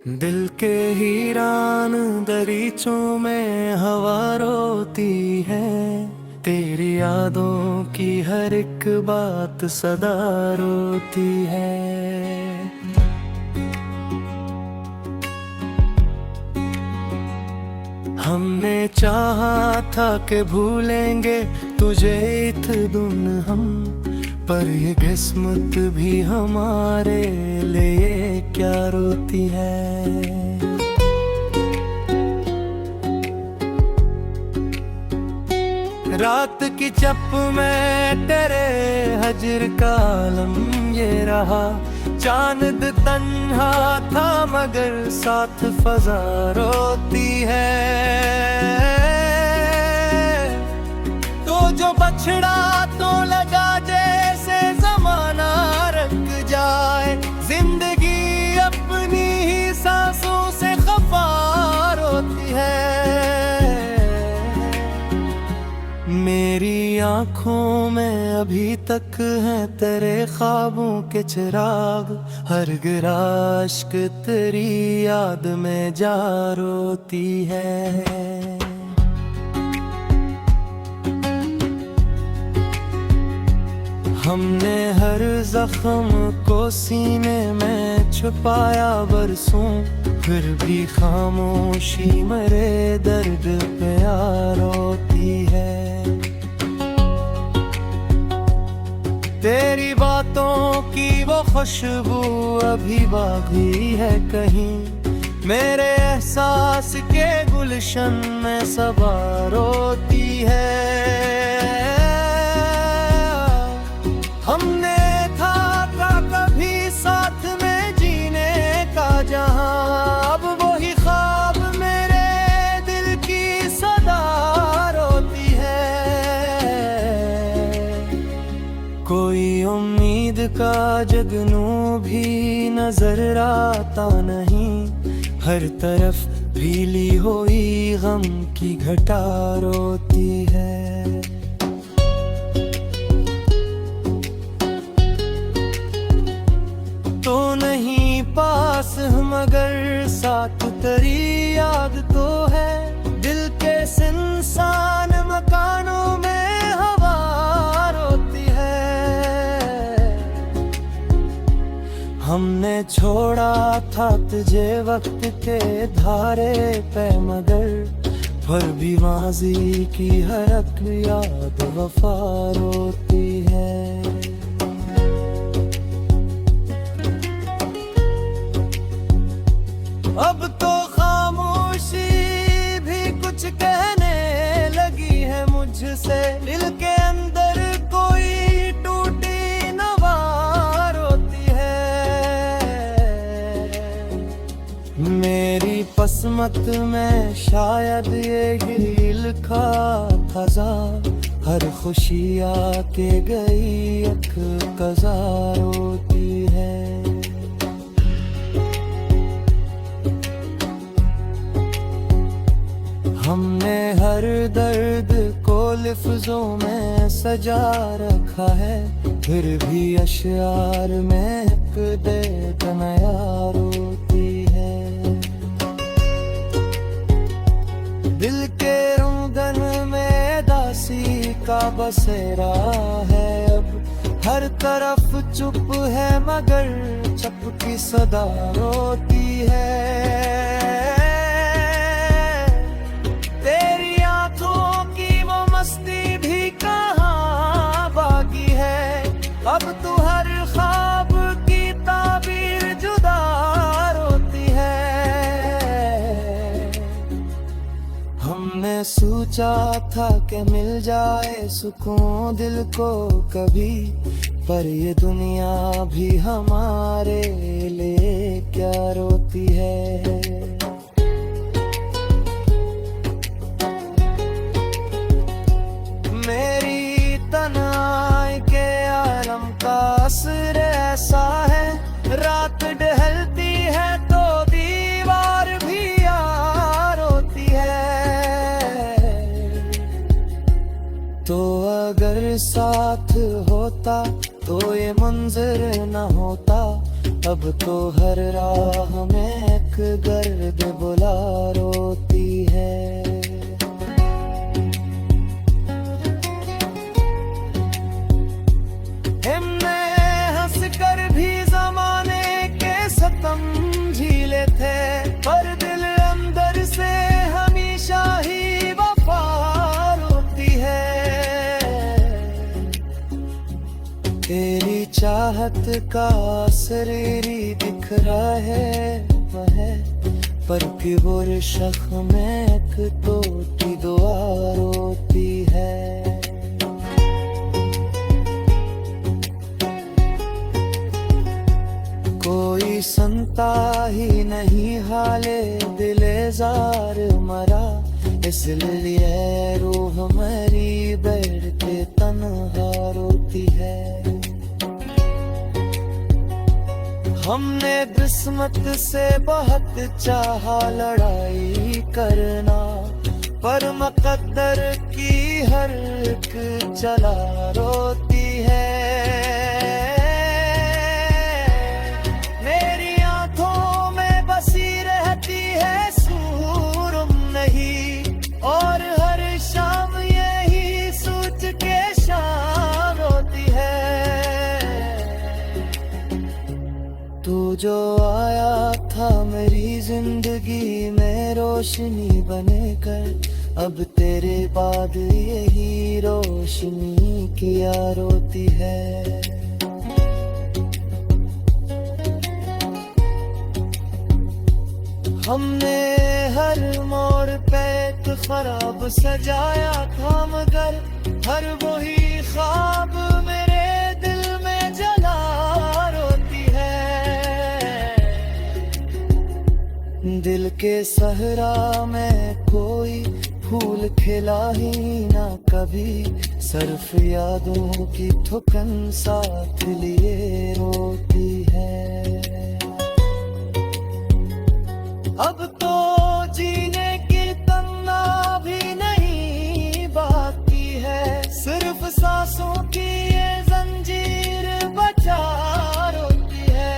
दिल के हीरान दरीचों में हवा रोती है। तेरी यादों की हर एक बात सदा रोती है। हमने चाहा था कि भूलेंगे तुझे इत दिन हम, पर ये किस्मत भी हमारे लिए क्या रोती है। रात की चप में तेरे हजर का आलम ये रहा। चांद तन्हा था मगर साथ फजा रोती है। तो जो बछड़ा तो लगा जैसे जमाना रंग जाए। जिंदगी अपनी ही सांसों से खफा रोती है। मेरी आँखों में अभी तक हैं तेरे ख्वाबों के चिराग। हर गिरा अश्क तेरी याद में जा रोती है। हमने हर जख्म को सीने में छुपाया बरसों, फिर भी खामोशी मरे दर्द पे रोती है। तेरी बातों की वो खुशबू अभी बाकी है कहीं। मेरे एहसास के गुलशन में सबा रोती है। हमने था कभी साथ में जीने का जहां, अब वही ख्वाब मेरे दिल की सदा रोती है। कोई उम्मीद का जगनू भी नजर आता नहीं। हर तरफ भीली हुई गम की घटा रोती है। तो नहीं पास मगर साथ तेरी याद तो है। दिल के सुनसान मकानों में हवा रोती है। हमने छोड़ा था तुझे वक्त के धारे पे मगर, पर भी माजी की हर एक याद वफा रोती है। अब तो खामोशी भी कुछ कहने लगी है मुझसे। दिल के अंदर कोई टूटी नवा रोती है। मेरी किस्मत में शायद ये ही लिखा था। हर खुशी आके गई एक कज़ा रोती है। हमने हर दर्द को लिफ्ज़ों में सजा रखा है, फिर भी अशआर में एक दर्द नया रोती है। दिल के रुंगन में दासी का बसेरा है अब। हर तरफ चुप है मगर चुप की सदा रोती है। अब तू हर ख्वाब की ताबीर जुदा रोती है। हमने सोचा था कि मिल जाए सुकून दिल को कभी, पर ये दुनिया भी हमारे लिए क्या रोती है। मेरी तन्हाई के असर ऐसा है, रात ढलती है तो दीवार भी यार रोती है। तो अगर साथ होता तो ये मंजर न होता। अब तो हर राह में एक गर्द बुला रोती है। हमने हंस कर भी जमाने के सतम झीले थे, पर दिल अंदर से हमेशा ही वफा रोती है। तेरी चाहत का शरीरी दिख रहा है वह, पर फिर शख में एक टूटी दुआ रोती है। कोई सुनता ही नहीं हाले दिले जार मरा, इसलिए रूह मेरी बैठ के तन्हा रोती है। हमने किस्मत से बहुत चाहा लड़ाई करना, पर मुकद्दर की हर एक चला रोती है। मेरी आंखों में बसी रहती है सूरम नहीं, और हर शाम यही सोच के शाम रोती है। तू जो आया था मेरी जिंदगी में रोशनी बनेकर, अब तेरे बाद यही रोशनी किया रोती है। हमने हर मोड़ पे एक ख्वाब सजाया था, मगर हर वही ख्वाब मेरे दिल में जला रोती है। दिल के सहरा में कोई फूल खिला ही ना कभी, सिर्फ यादों की थुकन साथ लिए रोती है। अब तो जीने की तमन्ना भी नहीं बाकी है, सिर्फ सांसों की ये जंजीर बचा रोती है।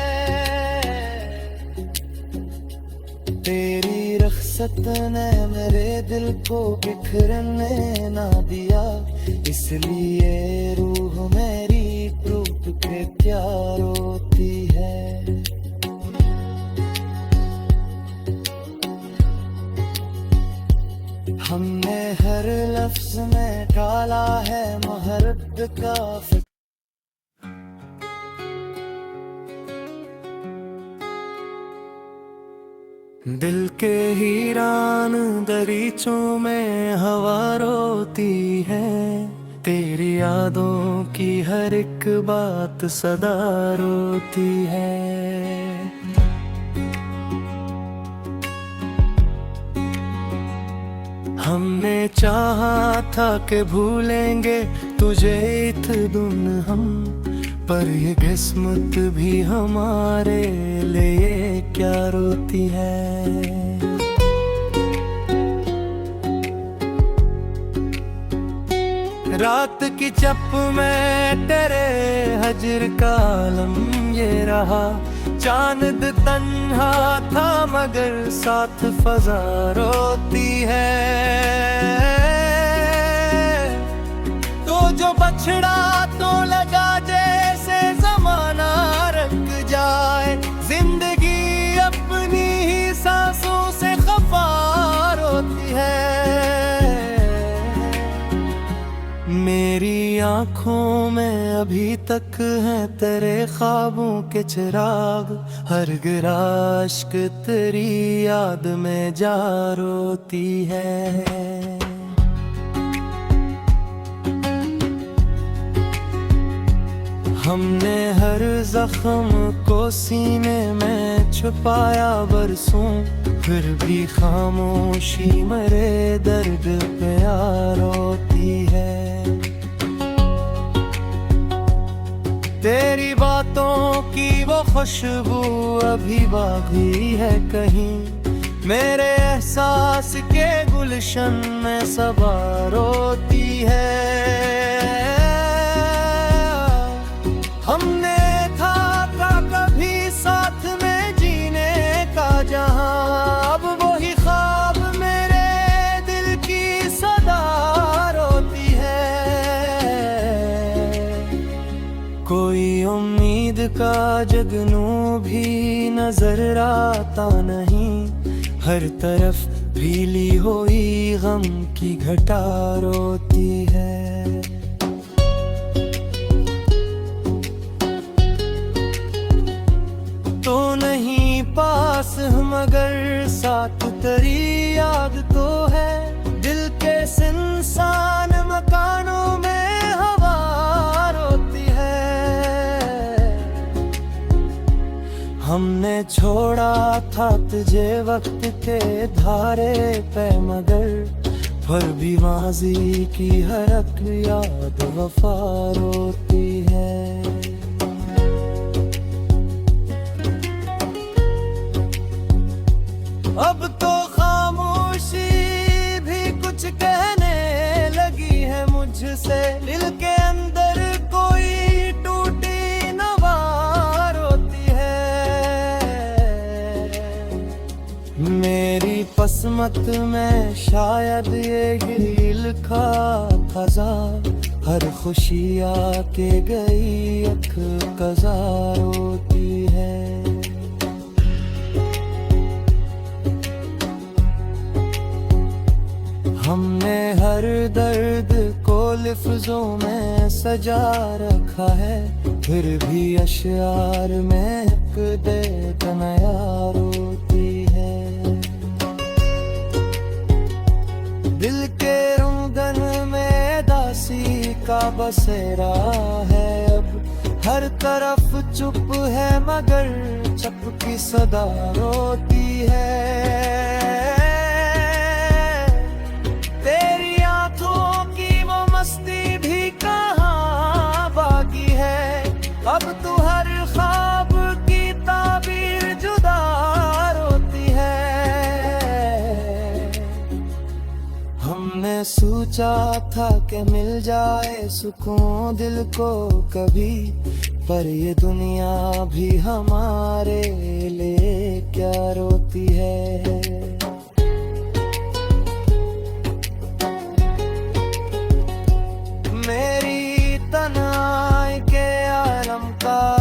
तेरी रख्सत ने मेरे दिल को बिखरने ना दिया, इसलिए रूह मेरी टूट के क्या रोती है। हमने हर लफ्ज में डाला है मोहब्बत का दिल के हीरान दरीचों में हवा रोती है। तेरी यादों की हर एक बात सदा रोती है। हमने चाहा था कि भूलेंगे तुझे इतने हम, पर ये किस्मत भी हमारे लिए क्या रोती है। रात की चप में तेरे हजर का आलम ये रहा, चांद तन्हा था मगर साथ फजा रोती है। तो जो बछड़ा तो लगा जैसे जमाना रंग जाए, जिंदगी अपनी ही सांसों से खफा रोती है। मेरी आँखों में अभी तक हैं तेरे ख्वाबों के चिराग, हर गिरा इश्क तेरी याद में जा रोती है। हमने हर जख्म को सीने में छुपाया बरसों, फिर भी खामोशी मेरे दर्द पे आ रोती है। तेरी बातों की वो खुशबू अभी बाकी है कहीं, मेरे एहसास के गुलशन में सबा रोती है। हमने था कभी साथ में जीने का जहां, का जगनू भी नजर आता नहीं, हर तरफ भीली हुई गम की घटा रोती है। तो नहीं पास मगर साथ तेरी याद तो है, दिल के सुनसान मकानों में हवा रोती है। हमने छोड़ा था तुझे वक्त के धारे पे मगर, फिर भी माजी की हर एक याद वफा रोती है। अब तो खामोशी भी कुछ कहने लगी है मुझसे, दिल के अंदर कोई टूटी नवार होती है। मेरी किस्मत में शायद ये लिखा था, हर खुशी आके गई एक कज़ा होती है। हमने हर दर्द को लफ्जों में सजा रखा है, फिर भी अशआर में एक दर्द नया रोती है। दिल के रुंगन में दासी का बसेरा है अब, हर तरफ चुप है मगर चुप की सदा रोती है। अब तो हर ख्वाब की ताबीर जुदा रोती है। हमने सोचा था कि मिल जाए सुकून दिल को कभी, पर ये दुनिया भी हमारे लिए क्या रोती है। मेरी तन्हाई के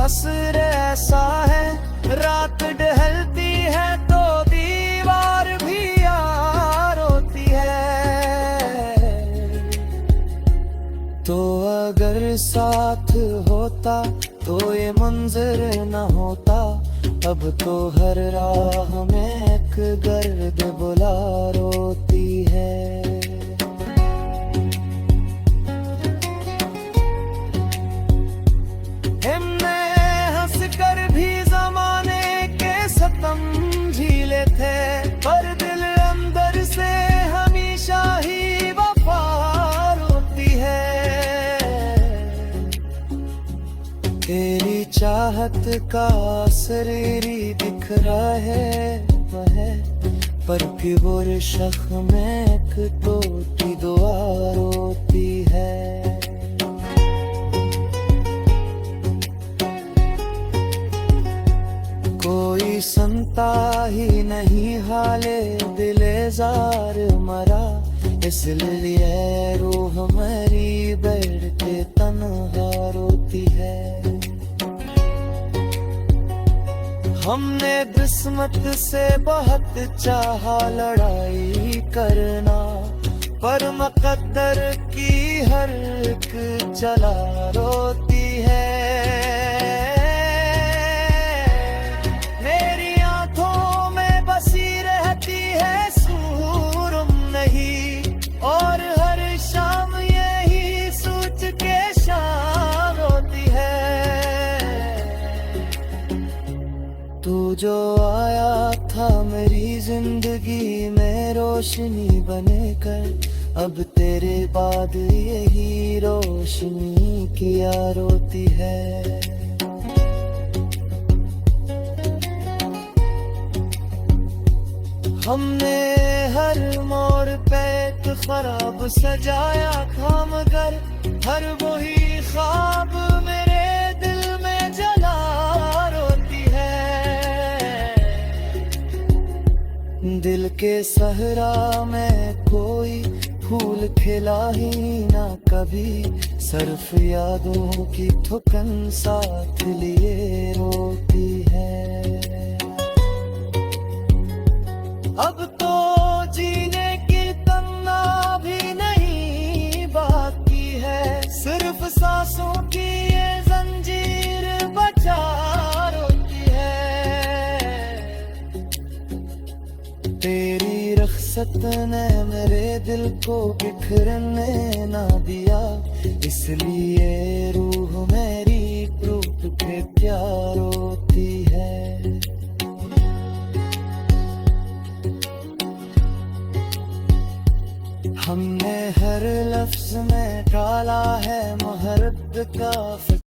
असर ऐसा है, रात ढलती है तो दीवार भी यार होती है। तो अगर साथ होता तो ये मंजर न होता, अब तो हर राह में एक गर्द बुला रोती है। झीले थे पर दिल अंदर से हमेशा ही वफा रोती है। तेरी चाहत का शरीरी दिख रहा है वह, पर फिर शख में एक टूटी दुआ रोती है। कोई सुनता ही नहीं हाले दिलेजार मरा, इसलिए रूह मेरी बैठ के तन्हा रोती है। हमने किस्मत से बहुत चाहा लड़ाई करना, पर मुकद्दर की हर एक चला रोती है। और हर शाम यही सोच के शाम होती है। तू जो आया था मेरी जिंदगी में रोशनी बनेकर, अब तेरे बाद यही रोशनी किया रोती है। हमने हर मोड़ पे एक खराब सजाया था मगर, हर वही ख्वाब मेरे दिल में जला रोती है। दिल के सहरा में कोई फूल खिला ही ना कभी, सिर्फ यादों की थुकन साथ लिए रोती है। अब तो जीने की तमन्ना भी नहीं बाकी है, सिर्फ सांसों की ये जंजीर बचा रोती है। तेरी रख्सत ने मेरे दिल को बिखरने ना दिया, इसलिए रूह